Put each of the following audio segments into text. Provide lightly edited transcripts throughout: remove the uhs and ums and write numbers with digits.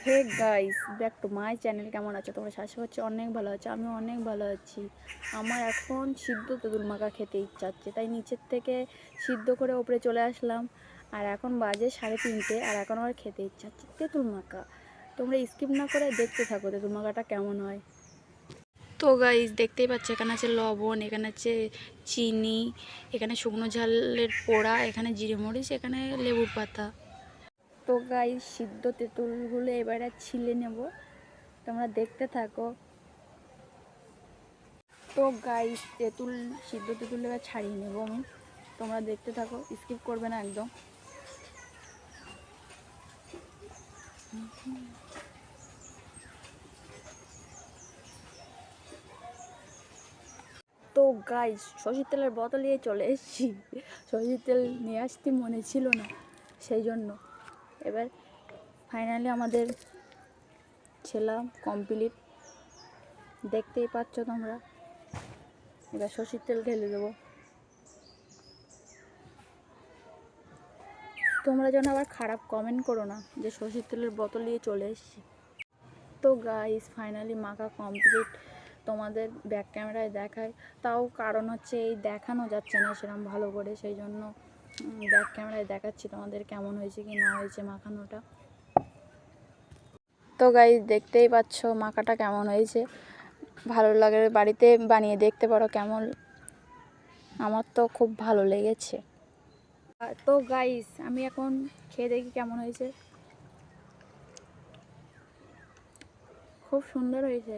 Hey guys, back to my channel. কেমন আছো তোমরা? আশা করছি অনেক ভালো আছো। আমি অনেক ভালো আছি। আমার এখন সিদ্ধ তেঁতুল মাখা খেতে ইচ্ছা হচ্ছে, তাই নিচের থেকে সিদ্ধ করে ওপরে চলে আসলাম। আর এখন বাজে 3:30, আর এখন আমার খেতে ইচ্ছা হচ্ছে তেঁতুল মাখা। তোমরা স্কিপ না করে দেখতে থাকো তেঁতুল মাখাটা কেমন হয়। তো গাইস, দেখতেই পাচ্ছ এখানে আছে লবণ, এখানে আছে চিনি, এখানে শুকনো ঝালের পোড়া, এখানে জিরে মরিচ, এখানে লেবুর পাতা। তো গাইস, সিদ্ধ তেঁতুলগুলো এবারে ছিলে নেব, তোমরা দেখতে থাকো। তো গাইস, সিদ্ধ তেঁতুল এবার ছাড়িয়ে নেব আমি, তোমরা দেখতে থাকো, স্কিপ করবে না একদম। তো গাইস, সরষের তেলের বোতল নিয়ে চলে এসেছি। সরষের তেল নিয়ে আসতে মনে ছিল না, সেই জন্য এবার ফাইনালি আমাদের ছেলা কমপ্লিট, দেখতেই পাচ্ছ তোমরা। এবার সরষের তেল ঢেলে দেবো। তোমরা যেন আবার খারাপ কমেন্ট করো না যে সরষের তেলের বোতল নিয়ে চলে এসেছি। তো গাইস, ফাইনালি মাখা কমপ্লিট, তোমাদের ব্যাক ক্যামেরায় দেখায়, তাও কারণ হচ্ছে এই দেখানো যাচ্ছে না সেরকম ভালো করে, সেই জন্য ব্যাক ক্যামেরায় দেখাচ্ছি তোমাদের কেমন হয়েছে কি না হয়েছে মাখানোটা। তো গাইস, দেখতেই পাচ্ছ মাখাটা কেমন হয়েছে। ভালো লাগে, বাড়িতে বানিয়ে দেখতে পারো কেমন। আমার তো খুব ভালো লেগেছে। তো গাইস, আমি এখন খেয়ে দেখি কেমন হয়েছে। খুব সুন্দর হয়েছে।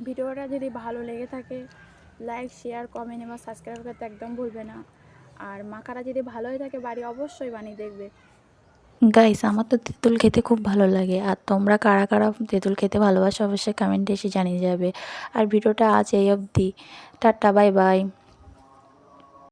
ভিডিওটা যদি ভালো লেগে থাকে, লাইক, শেয়ার, কমেন্ট এবং সাবস্ক্রাইব করতে একদম ভুলবে না। আর মাখাটা যদি ভালো হয়ে থাকে বাড়ি অবশ্যই বানিয়ে দেখবে। গাইস, আমার তো তেঁতুল খেতে খুব ভালো লাগে। আর তোমরা কারা কারা তেঁতুল খেতে ভালোবাসো অবশ্যই কমেন্টে এসে জানিয়ে যাবে। আর ভিডিওটা আজ এই অবধি। Tata, bye bye.